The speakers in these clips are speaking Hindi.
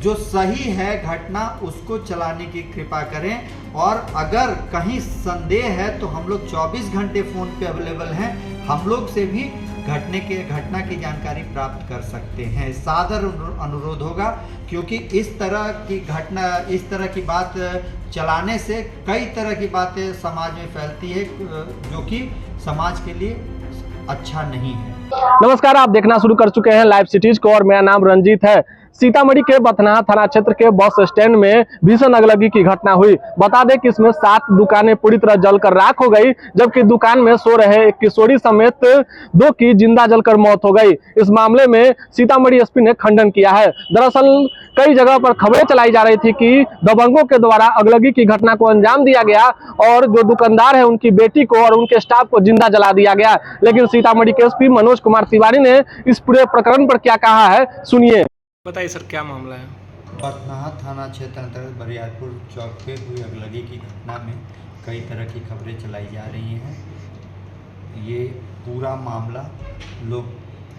जो सही है घटना उसको चलाने की कृपा करें, और अगर कहीं संदेह है तो हम लोग 24 घंटे फ़ोन पे अवेलेबल हैं। हम लोग से भी घटना की जानकारी प्राप्त कर सकते हैं। सादर अनुरोध होगा, क्योंकि इस तरह की बात चलाने से कई तरह की बातें समाज में फैलती है, जो कि समाज के लिए अच्छा नहीं है। नमस्कार, आप देखना शुरू कर चुके हैं लाइव सिटीज को, और मेरा नाम रंजीत है। सीतामढ़ी के बथनाहा थाना क्षेत्र के बस स्टैंड में भीषण अगलगी की घटना हुई। बता दें कि इसमें 7 दुकानें पूरी तरह जलकर राख हो गई, जबकि दुकान में सो रहे एक किशोरी समेत 2 की जिंदा जलकर मौत हो गई। इस मामले में सीतामढ़ी एसपी ने खंडन किया है। दरअसल कई जगह पर खबरें चलाई जा रही थी कि दबंगों के द्वारा अगलगी की घटना को अंजाम दिया गया और जो दुकानदार है उनकी बेटी को और उनके स्टाफ को जिंदा जला दिया गया। लेकिन सीतामढ़ी के एसपी मनोज कुमार तिवारी ने इस पूरे प्रकरण पर क्या कहा है, सुनिए। बताइए सर, क्या मामला है? बथनाहा थाना क्षेत्र अंतर्गत बरियारपुर चौक पे हुई अगलगी की घटना में कई तरह की खबरें चलाई जा रही हैं। ये पूरा मामला लोग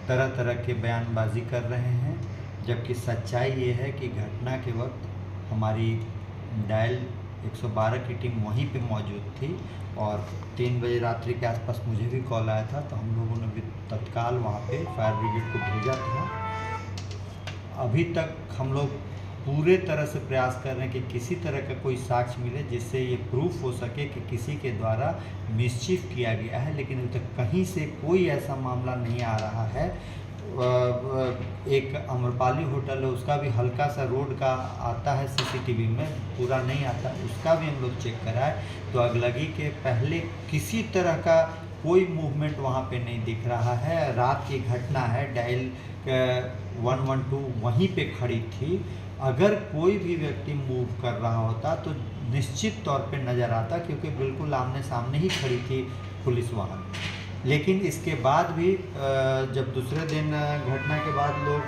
तरह तरह के बयानबाजी कर रहे हैं, जबकि सच्चाई ये है कि घटना के वक्त हमारी डायल 112 की टीम वहीं पे मौजूद थी, और 3 बजे रात्रि के आसपास मुझे भी कॉल आया था, तो हम लोगों ने भी तत्काल वहाँ पे फायर ब्रिगेड को भेजा था। अभी तक हम लोग पूरे तरह से प्रयास कर रहे हैं कि किसी तरह का कोई साक्ष्य मिले जिससे ये प्रूफ हो सके कि किसी के द्वारा मिसचीफ किया गया है, लेकिन अभी तक कहीं से कोई ऐसा मामला नहीं आ रहा है। एक अम्रपाली होटल है, उसका भी हल्का सा रोड का आता है सीसीटीवी में, पूरा नहीं आता, उसका भी हम लोग चेक कराए तो अगलगी के पहले किसी तरह का कोई मूवमेंट वहाँ पे नहीं दिख रहा है। रात की घटना है, डायल 112 वहीं पे खड़ी थी। अगर कोई भी व्यक्ति मूव कर रहा होता तो निश्चित तौर पे नज़र आता, क्योंकि बिल्कुल आमने सामने ही खड़ी थी पुलिस वाहन। लेकिन इसके बाद भी जब दूसरे दिन घटना के बाद लोग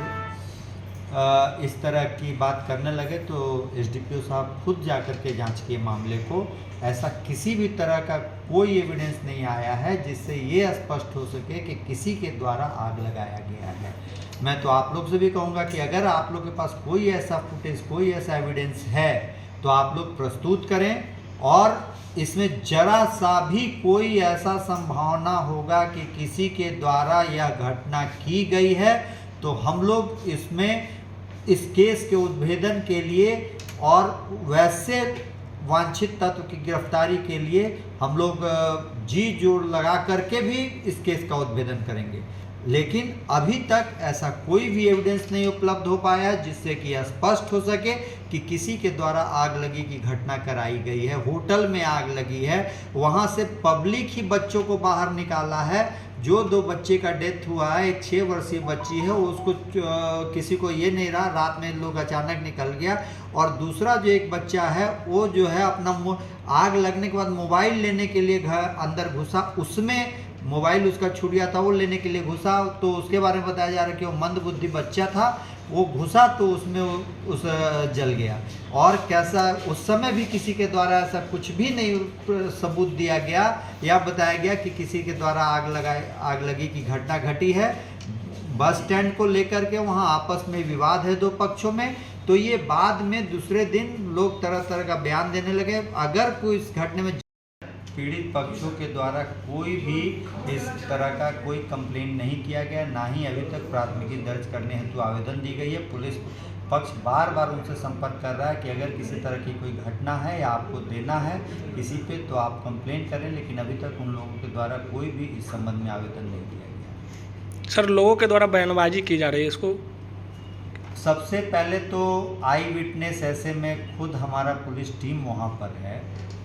इस तरह की बात करने लगे तो एसडीपीओ साहब खुद जाकर के जांच किए मामले को। ऐसा किसी भी तरह का कोई एविडेंस नहीं आया है जिससे ये स्पष्ट हो सके कि किसी के द्वारा आग लगाया गया है। मैं तो आप लोग से भी कहूँगा कि अगर आप लोग के पास कोई ऐसा फुटेज, कोई ऐसा एविडेंस है तो आप लोग प्रस्तुत करें, और इसमें जरा सा भी कोई ऐसा संभावना होगा कि किसी के द्वारा यह घटना की गई है तो हम लोग इसमें इस केस के उद्भेदन के लिए और वैसे वांछित तत्व की गिरफ्तारी के लिए हम लोग जी जोड़ लगा करके भी इस केस का उद्भेदन करेंगे। लेकिन अभी तक ऐसा कोई भी एविडेंस नहीं उपलब्ध हो पाया जिससे कि यह स्पष्ट हो सके कि किसी के द्वारा आग लगी की घटना कराई गई है। होटल में आग लगी है, वहाँ से पब्लिक ही बच्चों को बाहर निकाला है। जो 2 बच्चे का डेथ हुआ है, एक 6 वर्षीय बच्ची है, उसको किसी को ये नहीं रहा, रात में लोग अचानक निकल गया। और दूसरा जो एक बच्चा है वो जो है अपना आग लगने के बाद मोबाइल लेने के लिए घर अंदर घुसा, उसमें मोबाइल उसका छूट गया था, वो लेने के लिए घुसा, तो उसके बारे में बताया जा रहा है कि वो मंदबुद्धि बच्चा था, वो घुसा तो उसमें उस जल गया। और कैसा उस समय भी किसी के द्वारा ऐसा कुछ भी नहीं सबूत दिया गया या बताया गया कि किसी के द्वारा आग लगी की घटना घटी है। बस स्टैंड को लेकर के वहाँ आपस में विवाद है 2 पक्षों में, तो ये बाद में दूसरे दिन लोग तरह तरह का बयान देने लगे। अगर कोई इस घटना में पीड़ित पक्षों के द्वारा कोई भी इस तरह का कोई कंप्लेंट नहीं किया गया, ना ही अभी तक प्राथमिकी दर्ज करने हेतु आवेदन दी गई है। पुलिस पक्ष बार बार उनसे संपर्क कर रहा है कि अगर किसी तरह की कोई घटना है या आपको देना है किसी पे तो आप कंप्लेंट करें, लेकिन अभी तक उन लोगों के द्वारा कोई भी इस संबंध में आवेदन नहीं दिया गया। सर, लोगों के द्वारा बयानबाजी की जा रही है, इसको सबसे पहले तो आई विटनेस ऐसे में खुद हमारा पुलिस टीम वहाँ पर है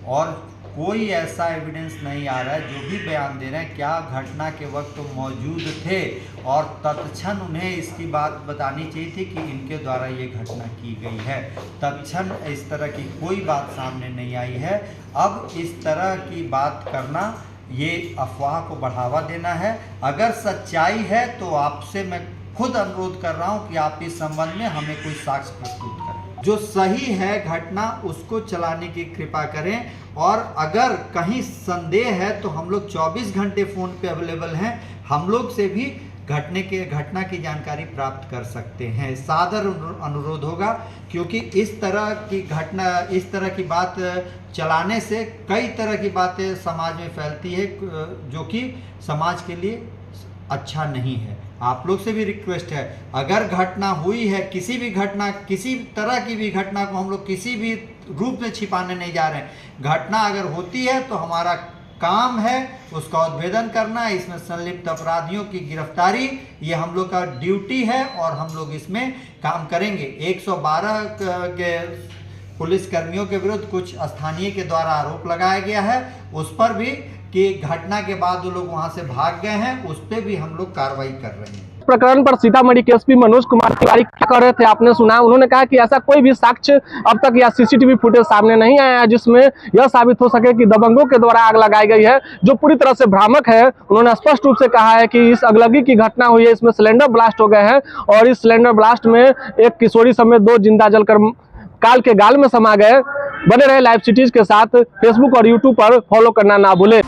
और कोई ऐसा एविडेंस नहीं आ रहा है। जो भी बयान दे रहे हैं क्या घटना के वक्त तो मौजूद थे और तत्क्षण उन्हें इसकी बात बतानी चाहिए थी कि इनके द्वारा ये घटना की गई है। तत्क्षण इस तरह की कोई बात सामने नहीं आई है। अब इस तरह की बात करना ये अफवाह को बढ़ावा देना है। अगर सच्चाई है तो आपसे मैं खुद अनुरोध कर रहा हूँ कि आप इस संबंध में हमें कोई साक्ष्य प्रस्तुत करें। जो सही है घटना उसको चलाने की कृपा करें, और अगर कहीं संदेह है तो हम लोग 24 घंटे फ़ोन पे अवेलेबल हैं। हम लोग से भी घटना की जानकारी प्राप्त कर सकते हैं। सादर अनुरोध होगा, क्योंकि इस तरह की बात चलाने से कई तरह की बातें समाज में फैलती है, जो कि समाज के लिए अच्छा नहीं है। आप लोग से भी रिक्वेस्ट है, अगर घटना हुई है, किसी तरह की भी घटना को हम लोग किसी भी रूप में छिपाने नहीं जा रहे हैं। घटना अगर होती है तो हमारा काम है उसका उद्भेदन करना, इसमें संलिप्त अपराधियों की गिरफ्तारी, ये हम लोग का ड्यूटी है और हम लोग इसमें काम करेंगे। 112 के पुलिस कर्मियों के विरुद्ध कुछ स्थानीय के द्वारा आरोप लगाया गया है, उस पर भी कि घटना के बाद वो लोग वहां से भाग गए हैं, उस पर भी हम लोग कार्रवाई कर रहे हैं। प्रकरण पर सीतामढ़ी के एसपी मनोज कुमार तिवारी क्या कर रहे थे आपने सुना। उन्होंने कहा कि ऐसा कोई भी साक्ष्य अब तक या सीसीटीवी फुटेज सामने नहीं आया है जिसमें यह साबित हो सके कि दबंगों के द्वारा आग लगाई गई है, जो पूरी तरह से भ्रामक है। उन्होंने स्पष्ट रूप से कहा है कि इस अगलगी की घटना हुई है, इसमें सिलेंडर ब्लास्ट हो गए हैं और इस सिलेंडर ब्लास्ट में एक किशोरी समेत 2 जिंदा जलकर काल के गाल में समा गए। बने रहे लाइव सिटीज के साथ, फेसबुक और यूट्यूब पर फॉलो करना ना भूले।